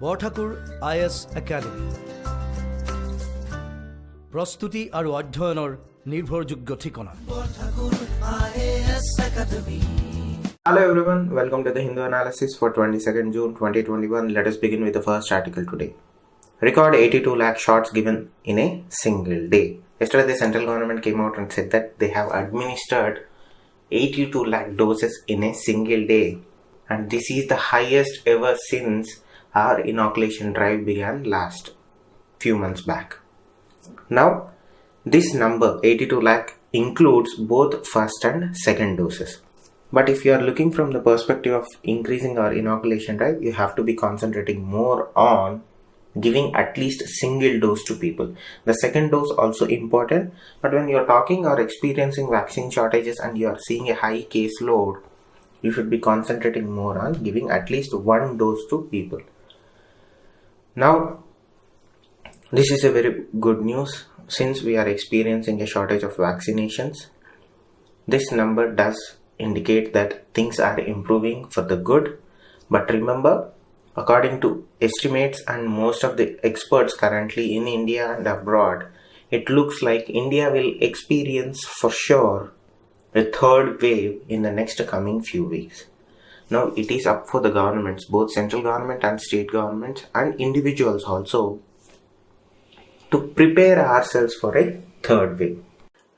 Borthakur IS academy প্ৰস্তুতি আৰু অধ্যয়নৰ নিৰ্ভৰযোগ্য ঠিকনা। Hello everyone, welcome to the Hindu analysis for 22nd June 2021. Let us begin with the first article today. Record 82 lakh shots given in a single day. Yesterday the central government came out and said that they have administered 82 lakh doses in a single day, and this is the highest ever since our inoculation drive began last few months back. Now this number 82 lakh includes both first and second doses. But if you are looking from the perspective of increasing our inoculation drive, you have to be concentrating more on giving at least single dose to people. The second dose also important, but when you are talking or experiencing vaccine shortages and you are seeing a high case load, you should be concentrating more on giving at least one dose to people. Now, this is a very good news since we are experiencing a shortage of vaccinations. This number does indicate that things are improving for the good, but remember, according to estimates and most of the experts currently in India and abroad, it looks like India will experience for sure a third wave in the next coming few weeks. Now it is up for the governments, both central government and state governments and individuals also, to prepare ourselves for a third wave.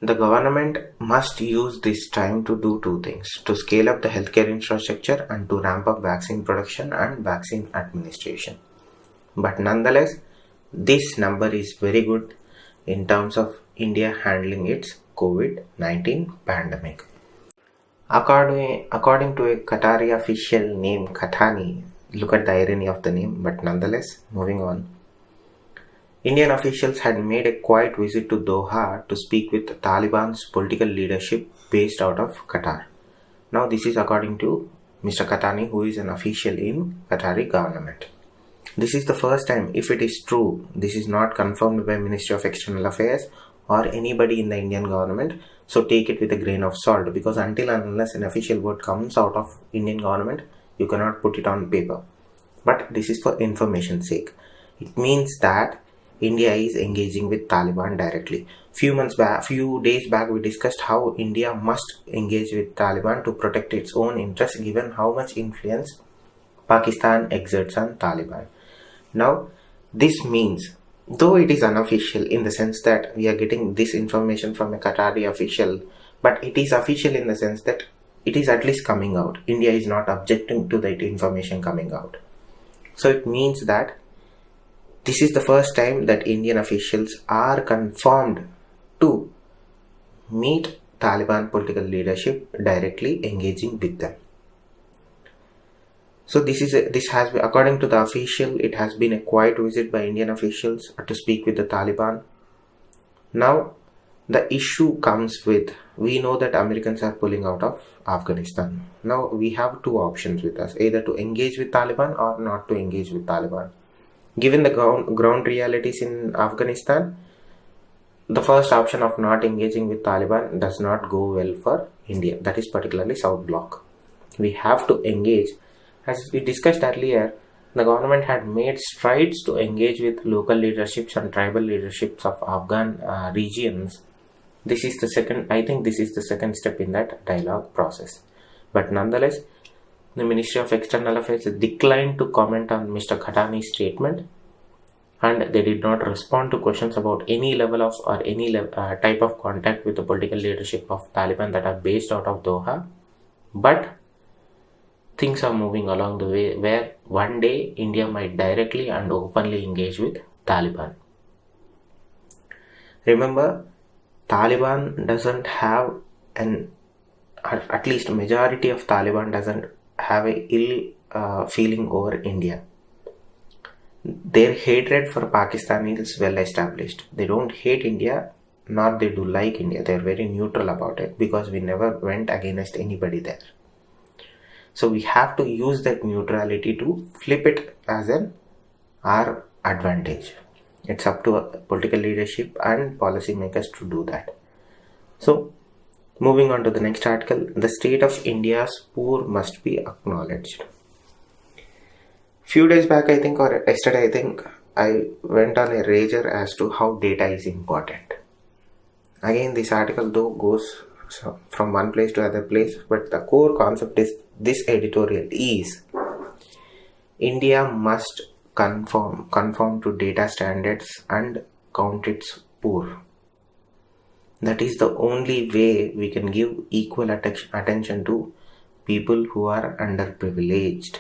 The government must use this time to do two things: to scale up the healthcare infrastructure and to ramp up vaccine production and vaccine administration. But nonetheless, this number is very good in terms of India handling its COVID-19 pandemic. According to a Qatari official named Khatani, look at the irony of the name, but nonetheless, moving on. Indian officials had made a quiet visit to Doha to speak with Taliban's political leadership based out of Qatar. Now this is according to Mr. Khatani, who is an official in Qatari government. This is the first time, if it is true, this is not confirmed by Ministry of External Affairs or anybody in the Indian government, so take it with a grain of salt, because until and unless an official word comes out of Indian government, you cannot put it on paper. But this is for information's sake. It means that India is engaging with Taliban directly. Few days back, we discussed how India must engage with Taliban to protect its own interests, given how much influence Pakistan exerts on Taliban. Now, this means, though it is unofficial in the sense that we are getting this information from a Qatari official, but it is official in the sense that it is at least coming out. India is not objecting to that information coming out. So it means that this is the first time that Indian officials are confirmed to meet Taliban political leadership directly, engaging with them. So this has been, according to the official, it has been a quiet visit by Indian officials to speak with the Taliban. Now the issue comes with, we know that Americans are pulling out of Afghanistan. Now we have two options with us: either to engage with Taliban or not to engage with Taliban. Given the ground realities in Afghanistan, the first option of not engaging with Taliban does not go well for India, that is particularly South Bloc. We have to engage. As we discussed earlier, the government had made strides to engage with local leaderships and tribal leaderships of Afghan regions. This is the second step in that dialogue process. But nonetheless, the Ministry of External Affairs declined to comment on Mr. Khatani's statement, and they did not respond to questions about any level of or any type of contact with the political leadership of Taliban that are based out of Doha. But things are moving along the way where one day India might directly and openly engage with Taliban. Remember, Taliban doesn't have at least majority of Taliban doesn't have a ill feeling over India. Their hatred for Pakistan is well established. They don't hate India, nor they do like India. They are very neutral about it, because we never went against anybody there. So we have to use that neutrality to flip it as our advantage. It's up to political leadership and policymakers to do that. So moving on to the next article, the state of India's poor must be acknowledged. Few days back, I think, or yesterday, I think, I went on a rager as to how data is important. Again, this article though goes from one place to other place, but the core concept is this editorial is India must conform to data standards and count its poor. That is the only way we can give equal attention to people who are underprivileged.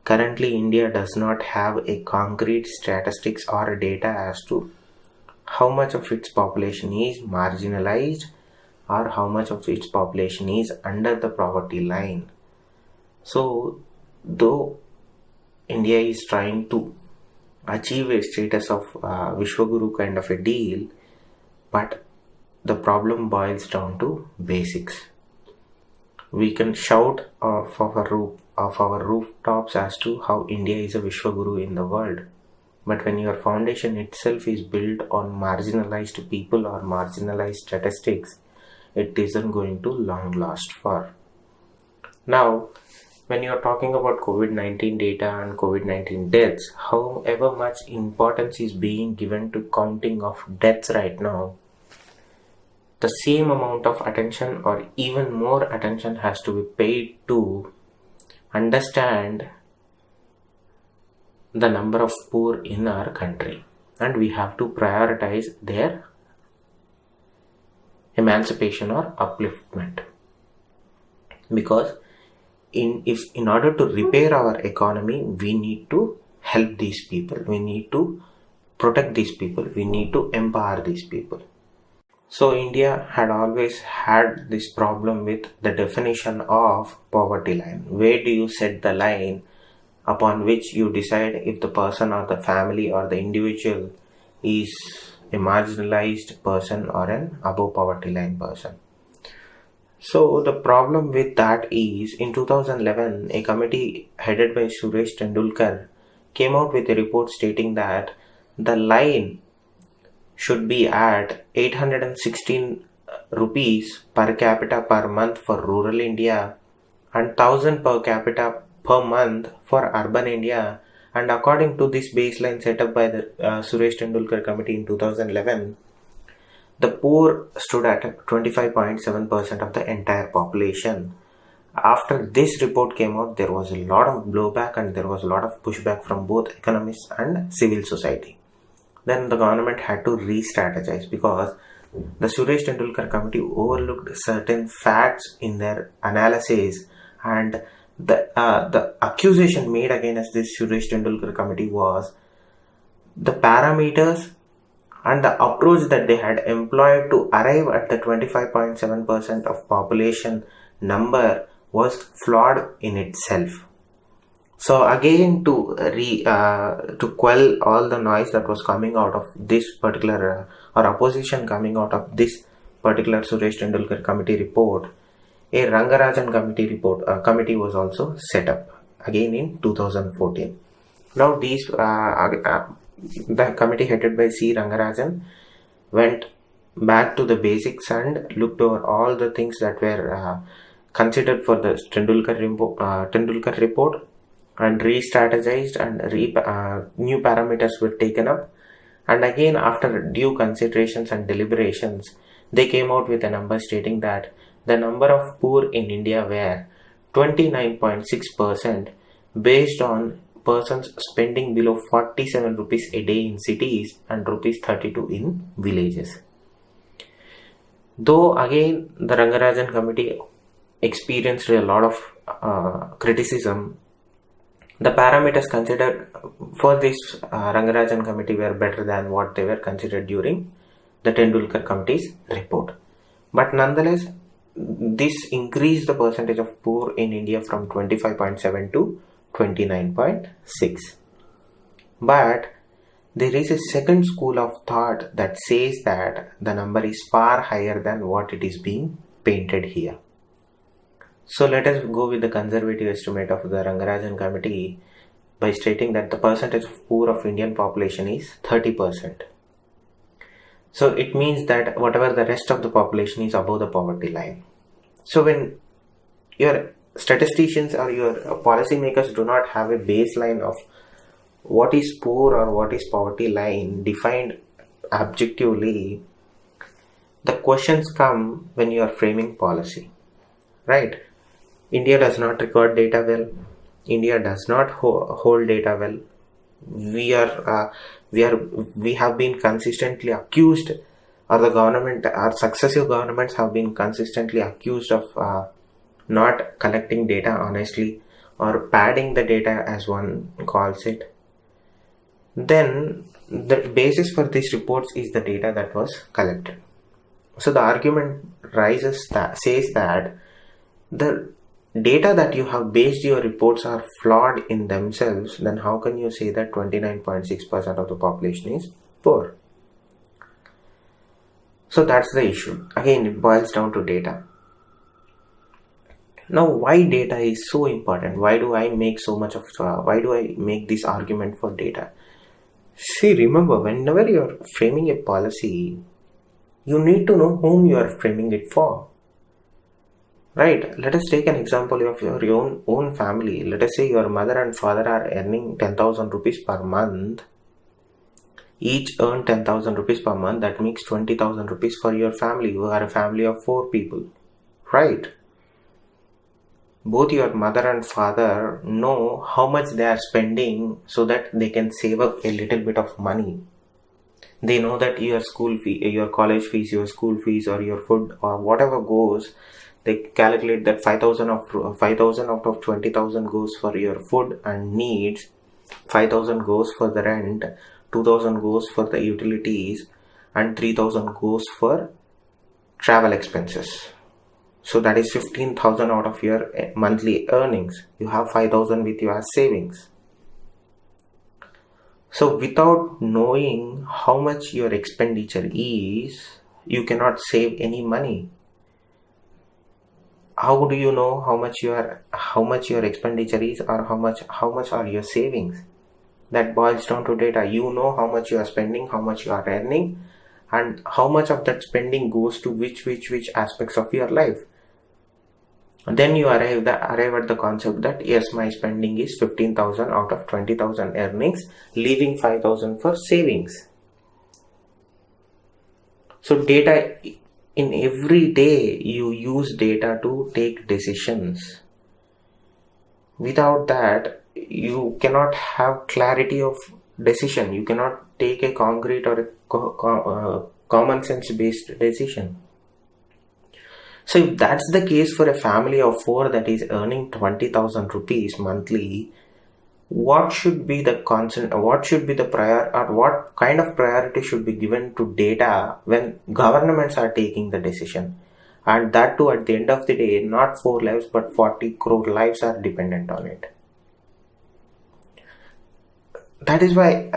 Currently, India does not have a concrete statistics or data as to how much of its population is marginalized or how much of its population is under the poverty line. So, though India is trying to achieve a status of Vishwaguru kind of a deal, but the problem boils down to basics. We can shout off our rooftops as to how India is a Vishwaguru in the world. But when your foundation itself is built on marginalized people or marginalized statistics, it isn't going to long last for. Now, when you are talking about COVID-19 data and COVID-19 deaths, however much importance is being given to counting of deaths right now, the same amount of attention or even more attention has to be paid to understand the number of poor in our country, and we have to prioritize their emancipation or upliftment, because in order to repair our economy, we need to help these people, we need to protect these people, we need to empower these people. So India had always had this problem with the definition of poverty line. Where do you set the line upon which you decide if the person or the family or the individual is a marginalized person or an above poverty line person? So the problem with that is, in 2011, a committee headed by Suresh Tendulkar came out with a report stating that the line should be at 816 rupees per capita per month for rural India and 1000 per capita per month for urban India. And according to this baseline set up by the Suresh Tendulkar committee in 2011, the poor stood at 25.7% of the entire population. After this report came out, there was a lot of blowback and there was a lot of pushback from both economists and civil society. Then the government had to re-strategize because the Suresh Tendulkar committee overlooked certain facts in their analysis, and the accusation made against this Suresh Tendulkar committee was the parameters and the approach that they had employed to arrive at the 25.7% of population number was flawed in itself. So again, to quell all the noise that was coming out of this particular or opposition coming out of this particular Suresh Tendulkar committee report, a Rangarajan committee was also set up again in 2014. Now the committee headed by C. Rangarajan went back to the basics and looked over all the things that were considered for the Tendulkar report and re-strategized, and new parameters were taken up. And again, after due considerations and deliberations, they came out with a number stating that the number of poor in India were 29.6% based on persons spending below 47 rupees a day in cities and rupees 32 in villages. Though again the Rangarajan committee experienced a lot of criticism, the parameters considered for this Rangarajan committee were better than what they were considered during the Tendulkar committee's report. But nonetheless, this increased the percentage of poor in India from 25.7 to 29.6. But there is a second school of thought that says that the number is far higher than what it is being painted here. So let us go with the conservative estimate of the Rangarajan committee by stating that the percentage of poor of Indian population is 30%. So it means that whatever the rest of the population is above the poverty line. So when your statisticians or your policymakers do not have a baseline of what is poor or what is poverty line defined objectively, the questions come when you are framing policy, right? India does not record data well. India does not hold data well. We have been consistently accused, or the government, our successive governments have been consistently accused of not collecting data honestly, or padding the data as one calls it. Then the basis for these reports is the data that was collected. So the argument says that the data that you have based your reports are flawed in themselves. Then how can you say that 29.6% of the population is poor? So that's the issue. Again, it boils down to data. Now, why data is so important? Why do I make this argument for data? See, remember, whenever you're framing a policy, you need to know whom you are framing it for. Right? Let us take an example of your own family. Let us say your mother and father are earning 10,000 rupees per month. Each earn 10,000 rupees per month. That makes 20,000 rupees for your family. You are a family of 4 people. Right? Both your mother and father know how much they are spending so that they can save up a little bit of money. They know that your school fee, your college fees, your school fees, or your food, or whatever goes, they calculate that 5,000 out of 20,000 goes for your food and needs, 5,000 goes for the rent, 2,000 goes for the utilities, and 3,000 goes for travel expenses. So that is 15,000 out of your monthly earnings. You have 5,000 with you as savings. So without knowing how much your expenditure is, you cannot save any money. How do you know how much your expenditure is, or how much are your savings? That boils down to data. You know how much you are spending, how much you are earning, and how much of that spending goes to which aspects of your life. And then you arrive at the concept that yes, my spending is 15,000 out of 20,000 earnings, leaving 5,000 for savings. So data, in every day you use data to take decisions. Without that, you cannot have clarity of decision. You cannot take a concrete or a common sense based decision. So if that's the case for a family of 4 that is earning 20,000 rupees monthly, what should be the what kind of priority should be given to data when governments are taking the decision? And that too, at the end of the day, not 4 lives but 40 crore lives are dependent on it. That is why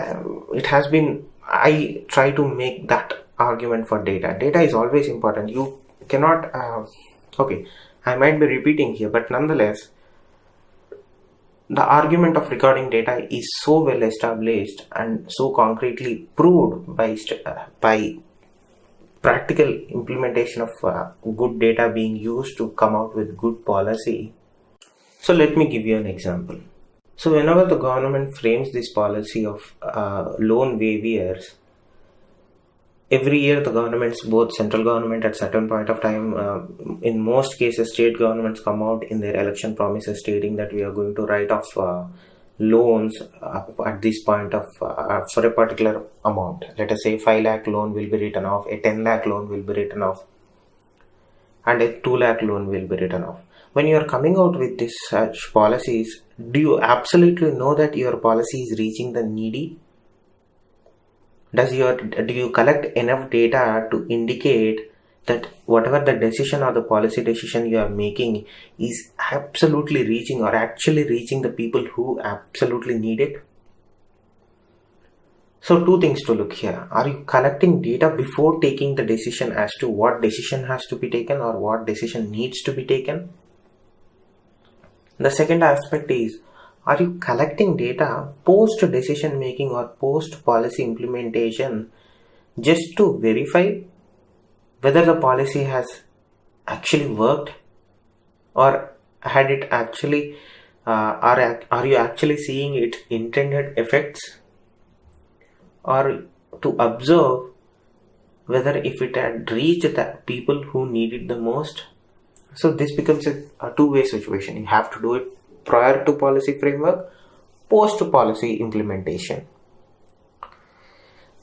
I try to make that argument for data. Data is always important. You cannot, I might be repeating here, but nonetheless, the argument of recording data is so well established and so concretely proved by practical implementation of good data being used to come out with good policy. So let me give you an example. So whenever the government frames this policy of loan waivers, every year the governments, both central government at certain point of time, in most cases state governments come out in their election promises stating that we are going to write off loans at this point of for a particular amount. Let us say 5 lakh loan will be written off, a 10 lakh loan will be written off, and a 2 lakh loan will be written off. When you are coming out with this such policies, do you absolutely know that your policy is reaching the needy? Do you collect enough data to indicate that whatever the decision or the policy decision you are making is absolutely reaching or actually reaching the people who absolutely need it? So 2 things to look here. Are you collecting data before taking the decision as to what decision has to be taken or what decision needs to be taken? The second aspect is, are you collecting data post decision making or post policy implementation just to verify whether the policy has actually worked, or had it actually are you actually seeing its intended effects, or to observe whether if it had reached the people who need it the most? So this becomes a two-way situation. You have to do it prior to policy framework, post policy implementation.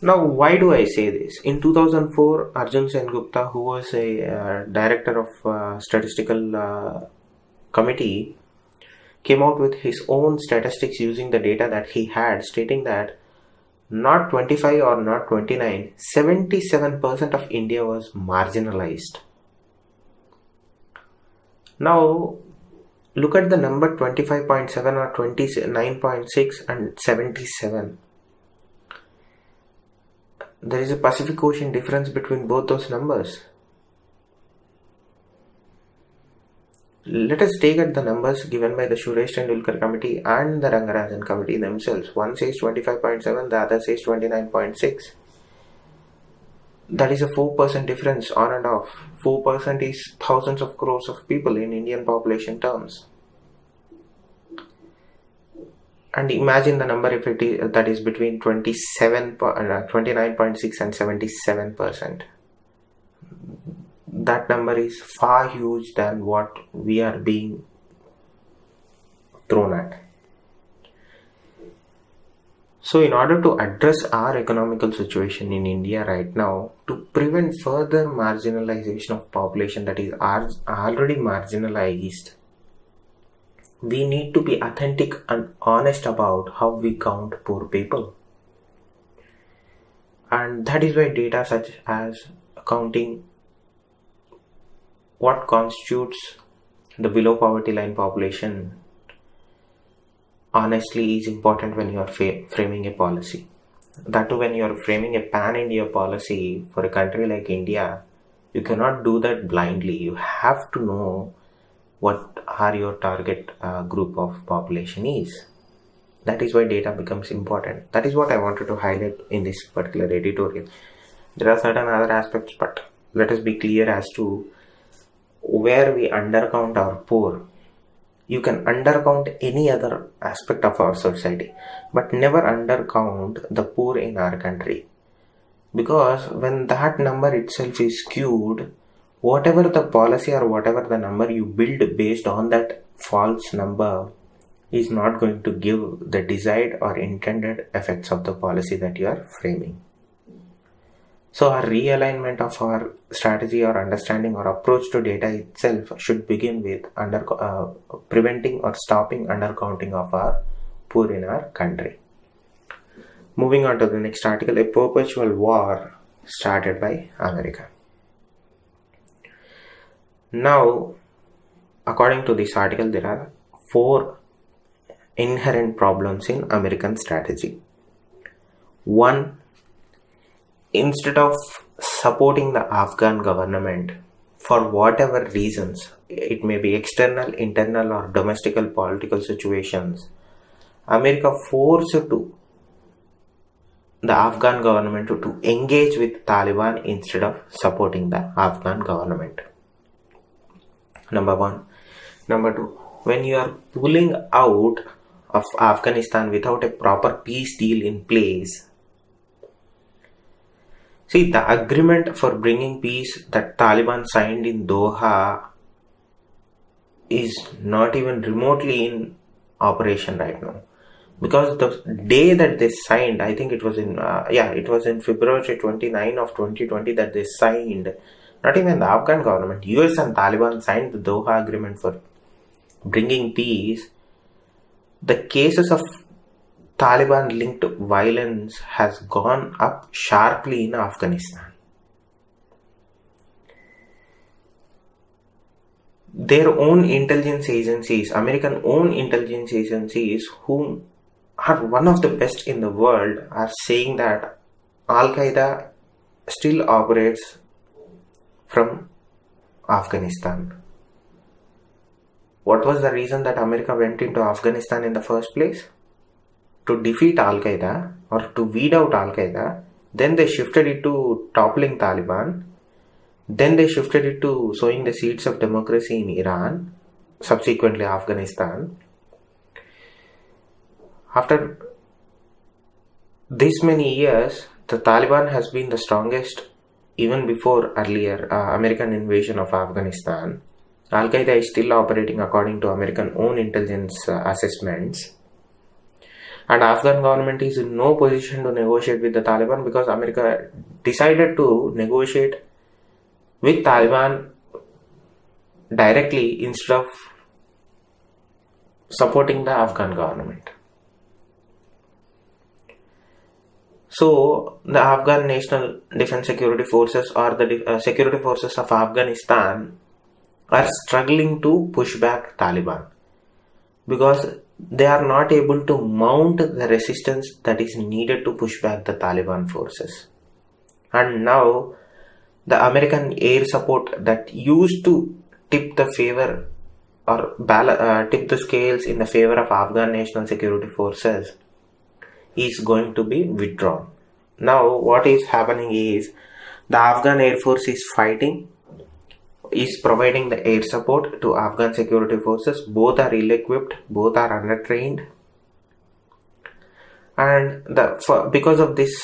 Now, why do I say this? In 2004, Arjun Sengupta, who was a director of statistical committee, came out with his own statistics using the data that he had, stating that not 25 or not 29, 77% of India was marginalized. Now, look at the number 25.7 or 29.6 and 77. There is a Pacific Ocean difference between both those numbers. Let us take at the numbers given by the Suresh Tendulkar committee and the Rangarajan committee themselves. One says 25.7, the other says 29.6. That is a 4% difference on and off. 4% is thousands of crores of people in Indian population terms. And imagine the number if it is, that is between 29.6 and 77%. That number is far huge than what we are being thrown at. So in order to address our economical situation in India right now, to prevent further marginalization of population that is already marginalized, we need to be authentic and honest about how we count poor people. And that is why data such as counting what constitutes the below poverty line population honestly is important when you are framing a policy. That too, when you are framing a pan-India policy for a country like India, you cannot do that blindly. You have to know what are your target group of population is. That is why data becomes important. That is what I wanted to highlight in this particular editorial. There are certain other aspects, but let us be clear as to where we undercount our poor. You can undercount any other aspect of our society, but never undercount the poor in our country. Because when that number itself is skewed, whatever the policy or whatever the number you build based on that false number is not going to give the desired or intended effects of the policy that you are framing. So our realignment of our strategy or understanding or approach to data itself should begin with preventing or stopping undercounting of our poor in our country. Moving on to the next article, a perpetual war started by America. Now, according to this article, there are 4 inherent problems in American strategy. 1, instead of supporting the Afghan government for whatever reasons, it may be external, internal or domestic political situations, America forced the Afghan government to engage with Taliban instead of supporting the Afghan government. Number 1. Number 2, when you are pulling out of Afghanistan without a proper peace deal in place, see, the agreement for bringing peace that Taliban signed in Doha is not even remotely in operation right now. Because the day that they signed, I think it was in February 29 of 2020 that they signed, not even the Afghan government, US and Taliban signed the Doha agreement for bringing peace. The cases of Taliban linked violence has gone up sharply in Afghanistan. Their own intelligence agencies, American own intelligence agencies, who are one of the best in the world, are saying that Al-Qaeda still operates from Afghanistan. What was the reason that America went into Afghanistan in the first place? To defeat Al-Qaeda or to weed out Al-Qaeda. Then they shifted it to toppling Taliban. Then they shifted it to sowing the seeds of democracy in Iran, subsequently Afghanistan. After this many years, the Taliban has been the strongest even before earlier American invasion of Afghanistan. Al-Qaeda is still operating according to American own intelligence assessments. And Afghan government is in no position to negotiate with the Taliban because America decided to negotiate with Taliban directly instead of supporting the Afghan government. So the Afghan National Defense Security Forces or the security forces of Afghanistan are struggling to push back Taliban because they are not able to mount the resistance that is needed to push back the Taliban forces. And now the American air support that used to tip the favor or tip the scales in the favor of Afghan National Security Forces is going to be withdrawn. Now what is happening is the Afghan Air Force is providing the air support to Afghan security forces. Both are ill-equipped, both are under-trained, and because of this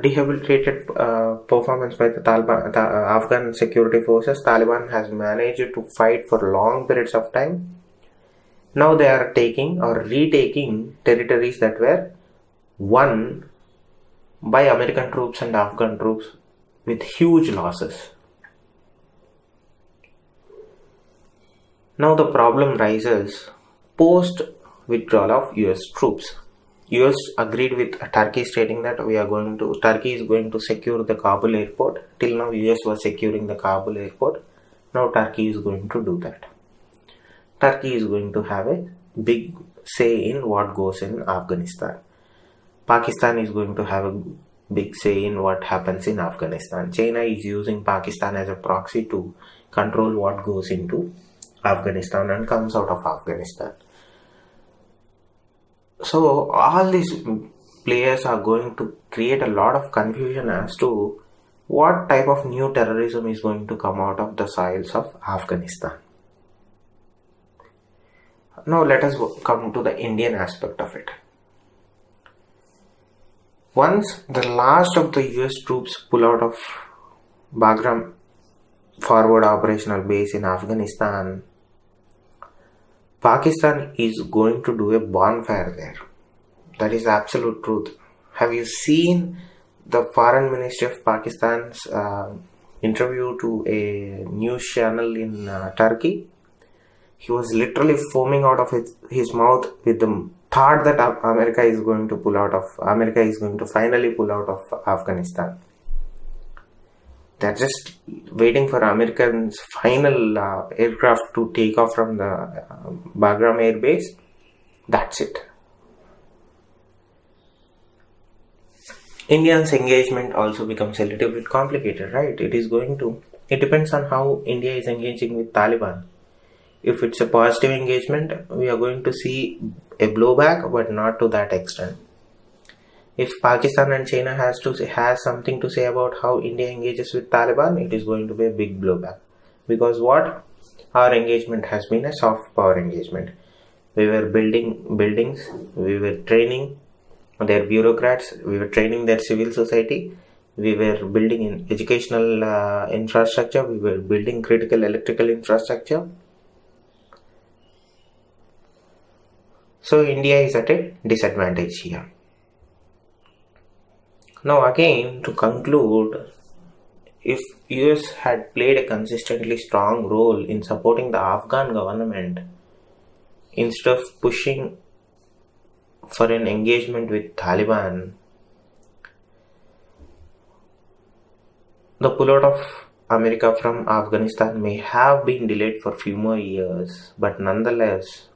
debilitated performance by the Afghan security forces, Taliban has managed to fight for long periods of time. Now they are taking or retaking territories that were won by American troops and Afghan troops with huge losses. Now the problem rises post withdrawal of US troops. US agreed with Turkey stating that Turkey is going to secure the Kabul airport. Till now US was securing the Kabul airport. Now Turkey is going to do that. Turkey is going to have a big say in what goes in Afghanistan. Pakistan is going to have a big say in what happens in Afghanistan. China is using Pakistan as a proxy to control what goes into Afghanistan and comes out of Afghanistan. So all these players are going to create a lot of confusion as to what type of new terrorism is going to come out of the soils of Afghanistan. Now let us come to the Indian aspect of it. Once the last of the US troops pull out of Bagram forward operational base in Afghanistan, Pakistan is going to do a bonfire there. That is absolute truth. Have you seen the Foreign Ministry of Pakistan's interview to a news channel in Turkey? He was literally foaming out of his mouth with the thought that America is going to finally pull out of Afghanistan. They're just waiting for Americans' final aircraft to take off from the Bagram Air Base. That's it. India's engagement also becomes a little bit complicated, right? It depends on how India is engaging with Taliban. If it's a positive engagement, we are going to see a blowback, but not to that extent. If Pakistan and China has something to say about how India engages with Taliban, it is going to be a big blowback. Because our engagement has been a soft power engagement. We were building buildings, we were training their bureaucrats, we were training their civil society, we were building in educational infrastructure, we were building critical electrical infrastructure. So India is at a disadvantage here. Now again, to conclude, if US had played a consistently strong role in supporting the Afghan government instead of pushing for an engagement with Taliban, the pullout of America from Afghanistan may have been delayed for a few more years, but nonetheless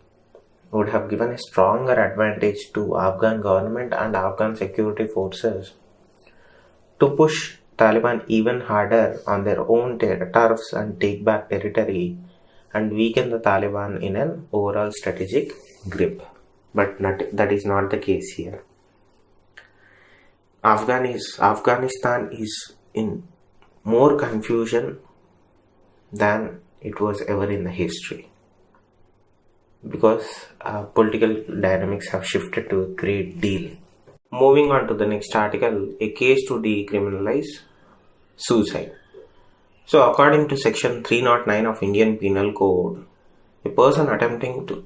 would have given a stronger advantage to Afghan government and Afghan security forces to push Taliban even harder on their own turfs and take back territory and weaken the Taliban in an overall strategic grip. But that is not the case here. Afghanistan is in more confusion than it was ever in the history. because political dynamics have shifted to a great deal. Moving on to the next article, a case to decriminalize suicide. So, according to Section 309 of Indian Penal Code, a person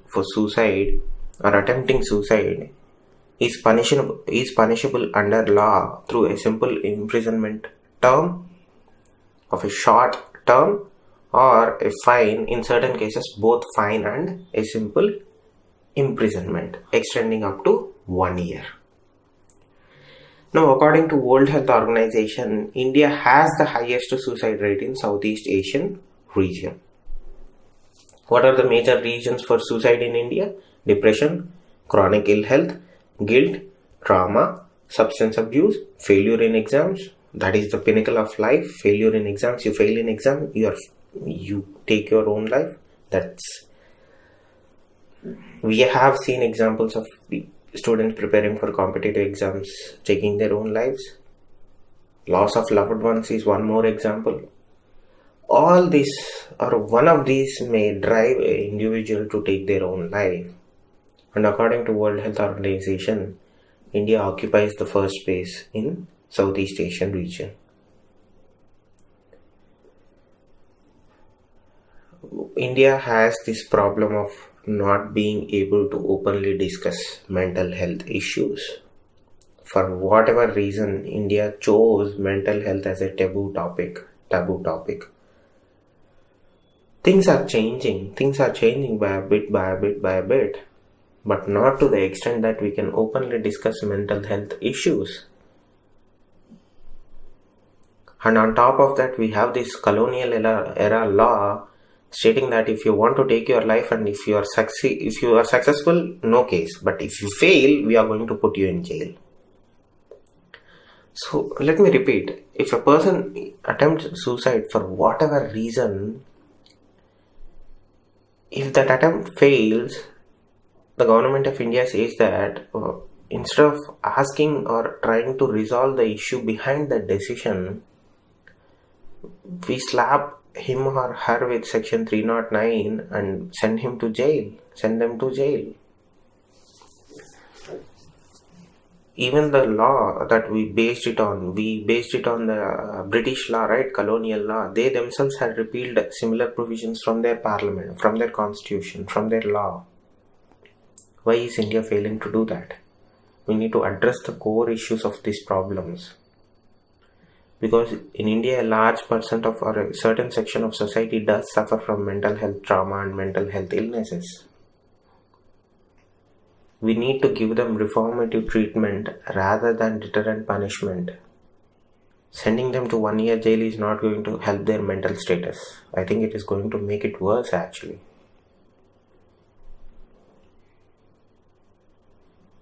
for suicide or attempting suicide is punishable under law through a simple imprisonment term of a short term or a fine, in certain cases both fine and a simple imprisonment extending up to 1 year. Now, according to World Health Organization, India has the highest suicide rate in Southeast Asian region. What are the major reasons for suicide in India? Depression, chronic ill health, guilt, trauma, substance abuse, failure in exams. That is the pinnacle of life. Failure in exams. You fail in exam, you take your own life. We have seen examples of students preparing for competitive exams taking their own lives. Loss of loved ones is one more example. All this or one of these may drive an individual to take their own life. And according to World Health Organization, India occupies the first place in Southeast Asian region. India has this problem of not being able to openly discuss mental health issues. For whatever reason, India chose mental health as a taboo topic. Things are changing by a bit, but not to the extent that we can openly discuss mental health issues. And on top of that, we have this colonial era law stating that if you want to take your life and if you are successful, no case. But if you fail, we are going to put you in jail. So let me repeat. If a person attempts suicide for whatever reason, if that attempt fails, the government of India says that instead of asking or trying to resolve the issue behind the decision, we slap him or her with Section 309 and send them to jail. Even the law that we based it on the British law, right? Colonial law. They themselves had repealed similar provisions from their parliament, from their constitution, from their law. Why is India failing to do that? We need to address the core issues of these problems. Because in India, a large percent of or a certain section of society does suffer from mental health trauma and mental health illnesses. We need to give them reformative treatment rather than deterrent punishment. Sending them to 1 year jail is not going to help their mental status. I think it is going to make it worse actually.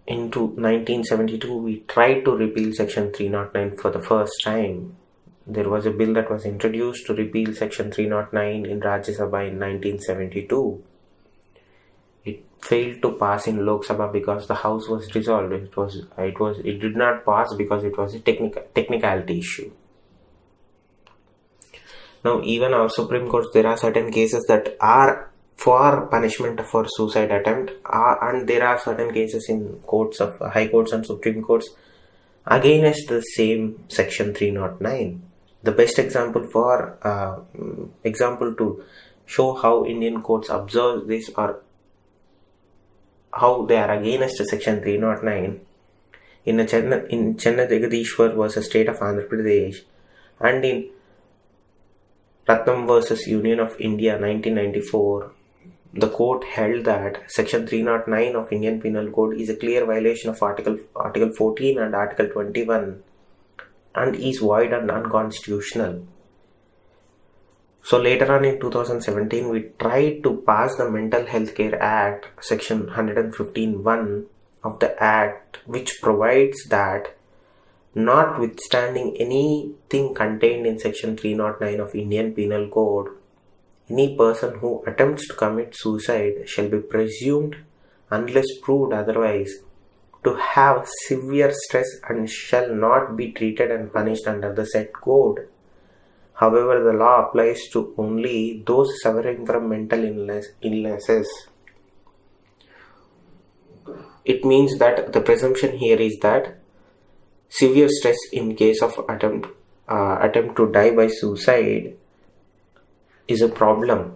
In 1972, we tried to repeal Section 309 for the first time. There was a bill that was introduced to repeal Section 309 in Rajya Sabha in 1972. It failed to pass in Lok Sabha because the House was dissolved. It did not pass because it was a technicality issue. Now, even our Supreme Court, there are certain cases that are for punishment for suicide attempt, and there are certain cases in courts of high courts and Supreme Courts against the same Section 309. The best example to show how Indian courts observe this or how they are against Section 309 in Chenna Jagadishwar versus State of Andhra Pradesh and in Ratnam versus Union of India 1994. The court held that Section 309 of Indian Penal Code is a clear violation of Article 14 and Article 21 and is void and unconstitutional. So later on in 2017, we tried to pass the Mental Health Care Act, Section 115(1) of the Act, which provides that notwithstanding anything contained in Section 309 of Indian Penal Code, any person who attempts to commit suicide shall be presumed, unless proved otherwise, to have severe stress and shall not be treated and punished under the said code. However, the law applies to only those suffering from mental illnesses. it means that the presumption here is that severe stress in case of attempt to die by suicide is a problem.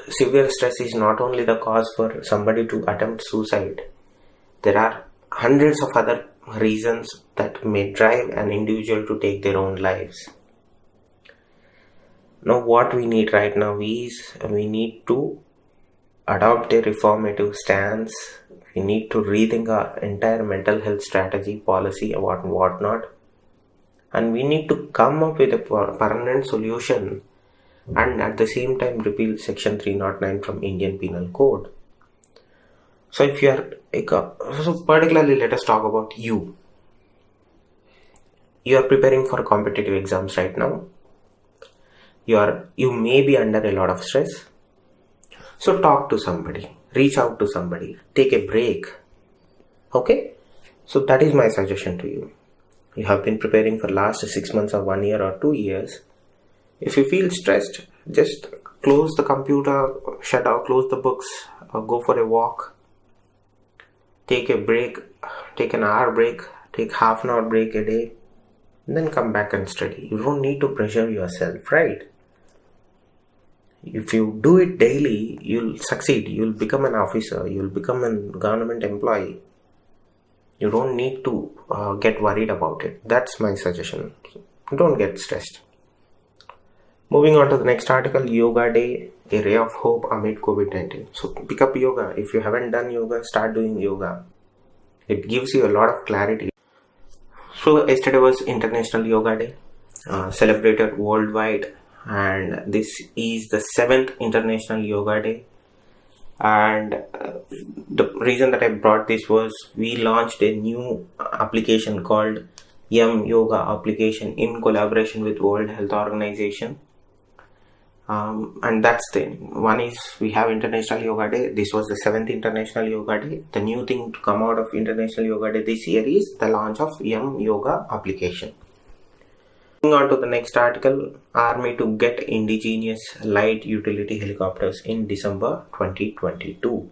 Severe stress is not only the cause for somebody to attempt suicide. There are hundreds of other reasons that may drive an individual to take their own lives. Now what we need right now is we need to adopt a reformative stance. We need to rethink our entire mental health strategy, policy, and whatnot. And we need to come up with a permanent solution and at the same time repeal Section 309 from Indian Penal Code. So if you are, so particularly let us talk about you. You are preparing for competitive exams right now. You may be under a lot of stress. So talk to somebody, reach out to somebody, take a break. Okay? So that is my suggestion to you. You have been preparing for last 6 months or 1 year or 2 years. If you feel stressed, just close the computer, shut out, close the books, or go for a walk. Take a break, take an hour break, take half an hour break a day, and then come back and study. You don't need to pressure yourself, right? If you do it daily, you'll succeed. You'll become an officer. You'll become a government employee. You don't need to get worried about it. That's my suggestion. Don't get stressed. Moving on to the next article, Yoga Day, a ray of hope amid COVID-19. So pick up yoga. If you haven't done yoga, start doing yoga. It gives you a lot of clarity. So yesterday was International Yoga Day, celebrated worldwide. And this is the 7th International Yoga Day. And the reason that I brought this was we launched a new application called Yoga application in collaboration with World Health Organization. And that's the one is we have International Yoga Day. This was the 7th International Yoga Day. The new thing to come out of International Yoga Day this year is the launch of Yoga application. Moving on to the next article, Army to get indigenous light utility helicopters in December 2022.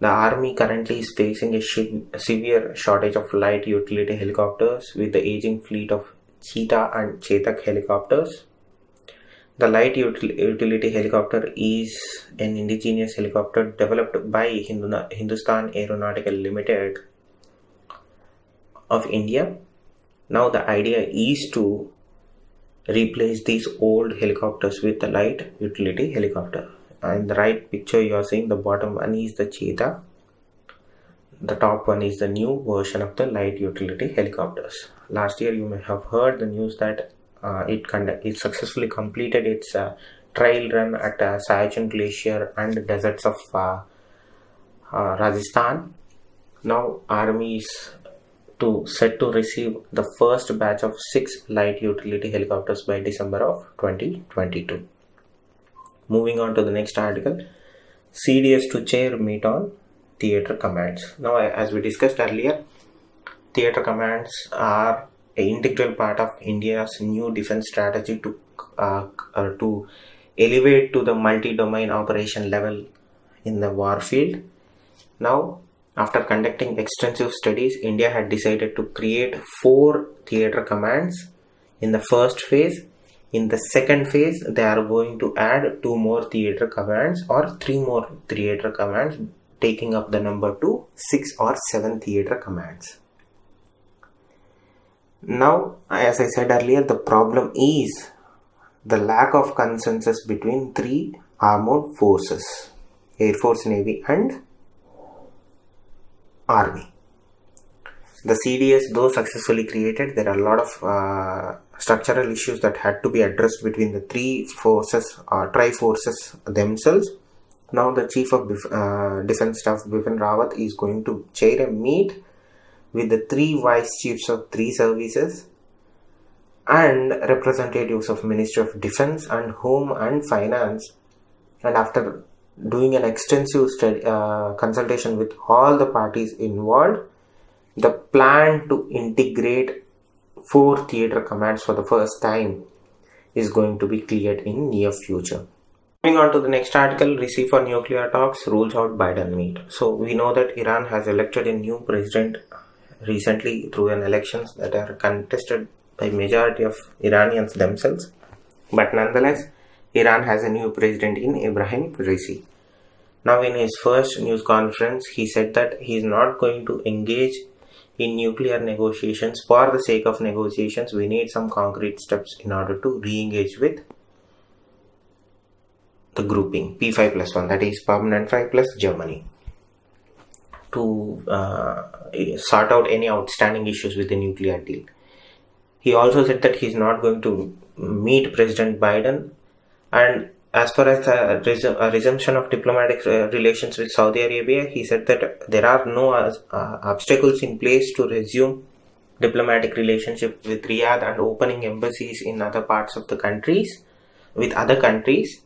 The Army currently is facing a severe shortage of light utility helicopters with the aging fleet of Cheetah and Chetak helicopters. The light utility helicopter is an indigenous helicopter developed by Hindustan Aeronautical Limited of India. Now the idea is to replace these old helicopters with the light utility helicopter. In the right picture you are seeing, the bottom one is the Cheetah. The top one is the new version of the light utility helicopters. Last year you may have heard the news that it successfully completed its trial run at Siachen Glacier and deserts of Rajasthan. Now Army is set to receive the first batch of 6 light utility helicopters by December of 2022. Moving on to the next article, CDS to chair meet on theatre commands. Now, as we discussed earlier, theatre commands are an integral part of India's new defense strategy to elevate to the multi-domain operation level in the war field. Now, after conducting extensive studies, India had decided to create 4 theatre commands in the first phase. In the second phase, they are going to add 2 more theatre commands or 3 more theatre commands, taking up the number to 6 or 7 theatre commands. Now, as I said earlier, the problem is the lack of consensus between 3 armed forces, Air Force, Navy and Army. The CDS, though successfully created, there are a lot of structural issues that had to be addressed between the 3 forces or tri-forces themselves. Now the Chief of Defence Staff Bipin Rawat is going to chair a meet with the 3 Vice Chiefs of 3 services and representatives of Ministry of Defence and Home and Finance, and after doing an extensive consultation with all the parties involved, the plan to integrate 4 theatre commands for the first time is going to be cleared in near future. Moving on to the next article, receive for nuclear talks rules out Biden meet. So we know that Iran has elected a new president recently through an elections that are contested by majority of Iranians themselves. But nonetheless, Iran has a new president in Ebrahim Raisi. Now in his first news conference, he said that he is not going to engage in nuclear negotiations for the sake of negotiations. We need some concrete steps in order to re-engage with the grouping P5+1, that is Permanent 5 plus Germany, to sort out any outstanding issues with the nuclear deal. He also said that he is not going to meet President Biden, and as far as the resumption of diplomatic relations with Saudi Arabia, he said that there are no obstacles in place to resume diplomatic relationship with Riyadh and opening embassies in other parts of the countries with other countries.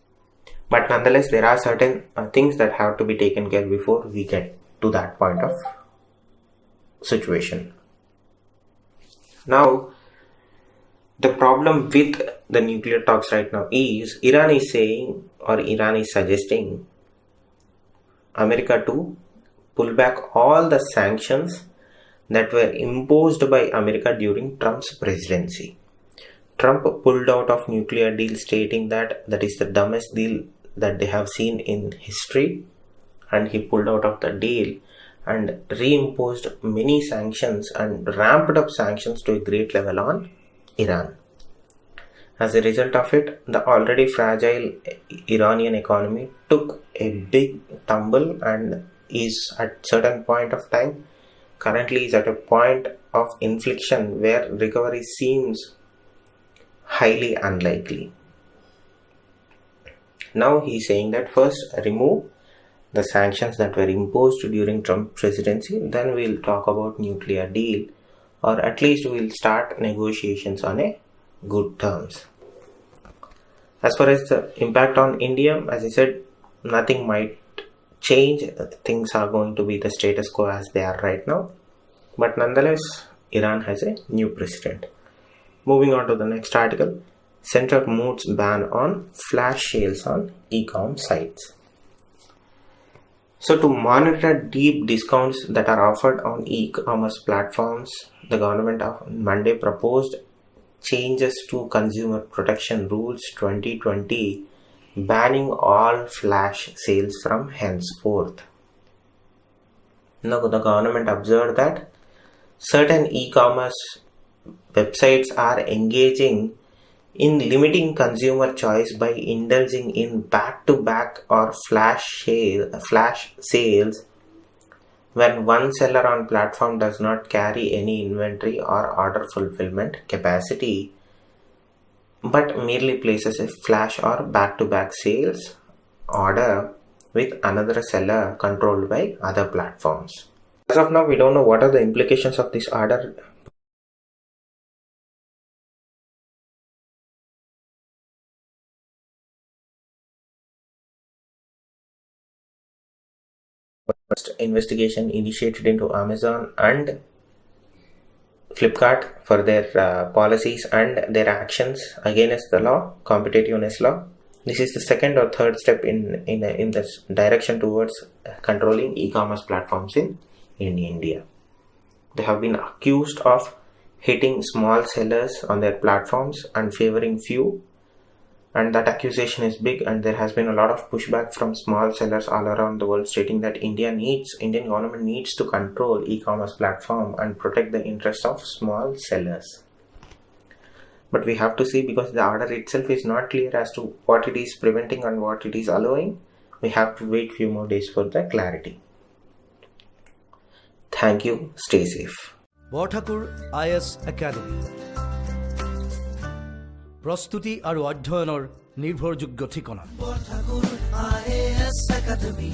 But nonetheless, there are certain things that have to be taken care before we get to that point of situation. Now, the problem with the nuclear talks right now is Iran is saying, or Iran is suggesting America to pull back all the sanctions that were imposed by America during Trump's presidency. Trump pulled out of nuclear deal, stating that is the dumbest deal that they have seen in history, and he pulled out of the deal and reimposed many sanctions and ramped up sanctions to a great level on Iran. As a result of it, the already fragile Iranian economy took a big tumble and is at certain point of time, currently is at a point of inflection where recovery seems highly unlikely. Now he is saying that first remove the sanctions that were imposed during Trump presidency, then we'll talk about nuclear deal, or at least we'll start negotiations on a good terms. As far as the impact on India, as I said, nothing might change. Things are going to be the status quo as they are right now. But nonetheless, Iran has a new president. Moving on to the next article. Center moots ban on flash sales on e-com sites. So to monitor deep discounts that are offered on e-commerce platforms, the government on Monday proposed changes to Consumer Protection Rules 2020, banning all flash sales from henceforth. Now the government observed that certain e-commerce websites are engaging in limiting consumer choice by indulging in back-to-back or flash sales when one seller on platform does not carry any inventory or order fulfillment capacity, but merely places a flash or back-to-back sales order with another seller controlled by other platforms. As of now, we don't know what are the implications of this order. Investigation initiated into Amazon and Flipkart for their policies and their actions against the law, competitiveness law. This is the second or third step in this direction towards controlling e-commerce platforms in India. They have been accused of hitting small sellers on their platforms and favoring few, and that accusation is big, and there has been a lot of pushback from small sellers all around the world, stating that Indian government needs to control e-commerce platform and protect the interests of small sellers. But we have to see, because the order itself is not clear as to what it is preventing and what it is allowing. We have to wait few more days for the clarity. Thank you. Stay safe. Borthakur IS academy প্ৰস্তুতি আৰু অধ্যয়নৰ নিৰ্ভৰযোগ্য ঠিকনা। Borthakur IS academy.